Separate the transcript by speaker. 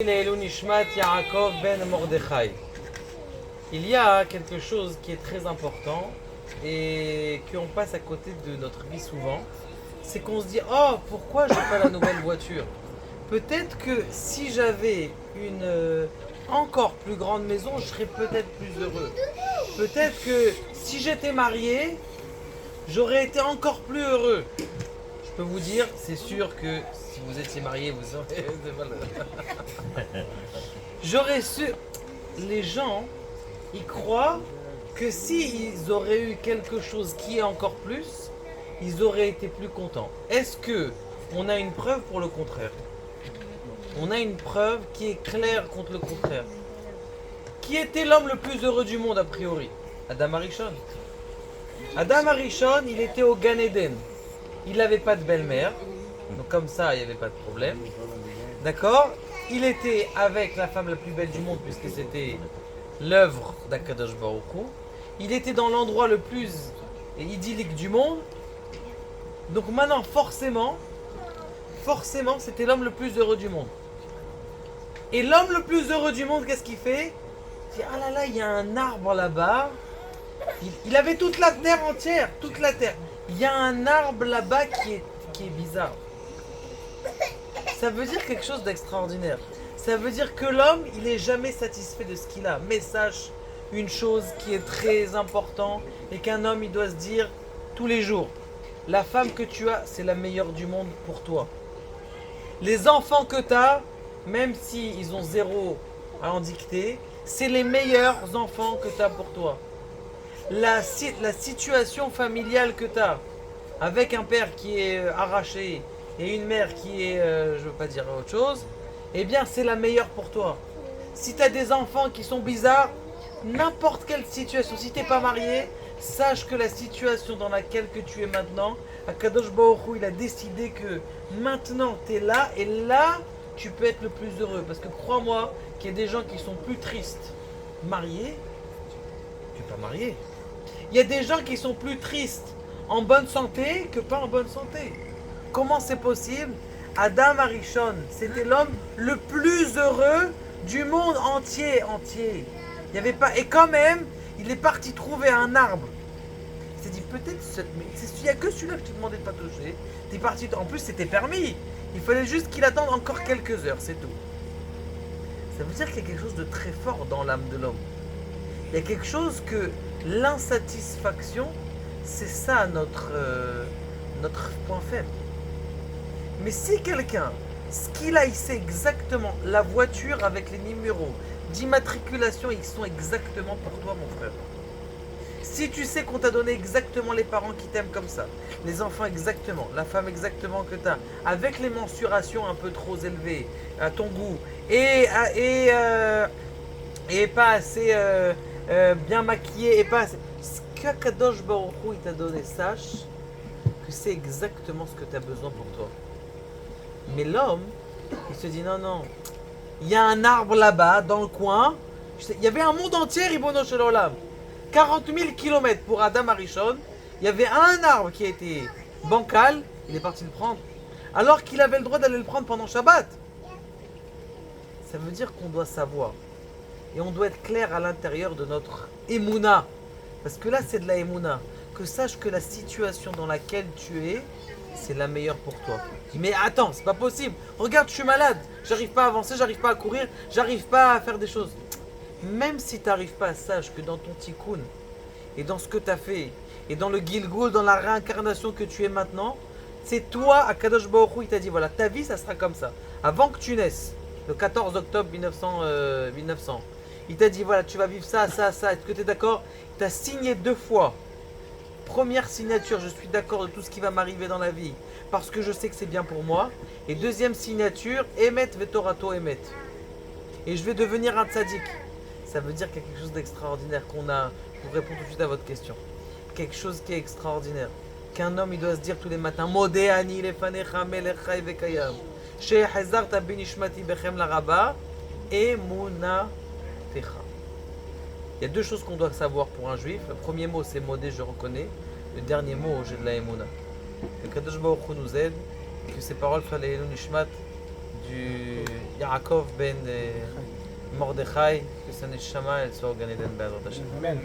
Speaker 1: Leilou Nishmat Yaakov ben Mordechai. Il y a quelque chose qui est très important et qu'on passe à côté de notre vie souvent. C'est qu'on se dit, oh, pourquoi j'ai pas la nouvelle voiture? Peut-être que si j'avais une encore plus grande maison, je serais peut-être plus heureux. Peut-être que si j'étais marié, j'aurais été encore plus heureux. Je peux vous dire, c'est sûr que si vous étiez marié, vous aurez de valeur. J'aurais su. Les gens, ils croient que s'ils auraient eu quelque chose qui est encore plus, ils auraient été plus contents. Est-ce que on a une preuve pour le contraire? On a une preuve qui est claire contre le contraire. Qui était l'homme le plus heureux du monde a priori? Adam Arishon. Adam Arishon, il était au Gan Eden. Il n'avait pas de belle-mère, donc comme ça, il n'y avait pas de problème. D'accord? Il était avec la femme la plus belle du monde, puisque c'était l'œuvre d'Akadosh Baruch Hu. Il était dans l'endroit le plus idyllique du monde. Donc maintenant, forcément, c'était l'homme le plus heureux du monde. Et l'homme le plus heureux du monde, qu'est-ce qu'il fait? Il dit, ah là là, il y a un arbre là-bas. Il avait toute la terre entière, toute la terre. Il y a un arbre là-bas qui est bizarre. Ça veut dire quelque chose d'extraordinaire. Ça veut dire que l'homme, il n'est jamais satisfait de ce qu'il a. Mais sache une chose qui est très importante et qu'un homme, il doit se dire tous les jours. La femme que tu as, c'est la meilleure du monde pour toi. Les enfants que tu as, même s'ils ont zéro à en dicter, c'est les meilleurs enfants que tu as pour toi. La situation familiale que tu as, avec un père qui est arraché et une mère qui est, je veux pas dire autre chose, eh bien c'est la meilleure pour toi. Si tu as des enfants qui sont bizarres, n'importe quelle situation, si tu n'es pas marié, sache que la situation dans laquelle que tu es maintenant, Akadosh Baruch Hu, il a décidé que maintenant tu es là et là tu peux être le plus heureux. Parce que crois-moi qu'il y a des gens qui sont plus tristes mariés, tu n'es pas marié. Il y a des gens qui sont plus tristes en bonne santé que pas en bonne santé. Comment c'est possible? Adam Arishon, c'était l'homme le plus heureux du monde entier. Il y avait pas, et quand même, il est parti trouver un arbre. Il s'est dit peut-être, il n'y a que celui-là que je t'ai demandé de pas toucher. T'es parti, en plus c'était permis. Il fallait juste qu'il attende encore quelques heures, c'est tout. Ça veut dire qu'il y a quelque chose de très fort dans l'âme de l'homme. Il y a quelque chose que l'insatisfaction, c'est ça notre point faible. Mais si quelqu'un, ce qu'il a, il sait exactement la voiture avec les numéros d'immatriculation, ils sont exactement pour toi, mon frère. Si tu sais qu'on t'a donné exactement les parents qui t'aiment comme ça, les enfants exactement, la femme exactement que tu as, avec les mensurations un peu trop élevées à ton goût, et pas assez bien maquillé, et pas assez... Ce qu'Akadosh Baruch Hu il t'a donné, sache que c'est exactement ce que tu as besoin pour toi. Mais l'homme, il se dit non, il y a un arbre là-bas, dans le coin. Il y avait un monde entier, Ribono Shel Olam. 40 000 km pour Adam Arishon. Il y avait un arbre qui était bancal, il est parti le prendre. Alors qu'il avait le droit d'aller le prendre pendant Shabbat. Ça veut dire qu'on doit savoir. Et on doit être clair à l'intérieur de notre Emouna. Parce que là, c'est de la Emouna. Que sache que la situation dans laquelle tu es, c'est la meilleure pour toi. Mais attends, c'est pas possible. Regarde, je suis malade. J'arrive pas à avancer, j'arrive pas à courir, j'arrive pas à faire des choses. Même si tu n'arrives pas, sache que dans ton tikkun et dans ce que tu as fait et dans le Gilgul, dans la réincarnation que tu es maintenant, c'est toi, Akadosh Baruch Hu, il t'a dit voilà, ta vie ça sera comme ça. Avant que tu naisses, le 14 octobre 1900, il t'a dit voilà, tu vas vivre ça. Est-ce que tu es d'accord? Tu as signé 2 fois. Première signature, je suis d'accord de tout ce qui va m'arriver dans la vie parce que je sais que c'est bien pour moi. Et deuxième signature, Emet Vetorato Emet. Et je vais devenir un tzaddik. Ça veut dire qu'il y a quelque chose d'extraordinaire qu'on a. Je vous réponds tout de suite à votre question. Quelque chose qui est extraordinaire. Qu'un homme, il doit se dire tous les matins Modé ani lefanecha melechai vekayam. Shehazarta benishmati bechem laraba. Emuna techa. Il y a 2 choses qu'on doit savoir pour un juif. Le premier mot, c'est Modé, je reconnais. Le dernier mot, j'ai de la Emuna. Que Kadosh Baruch Hu nous aide. Que ces paroles soient les nishmat du Yaakov ben Mordechai, que sa neshama elle soit au Gan Eden Be'ezrat Hashem.
Speaker 2: Amen.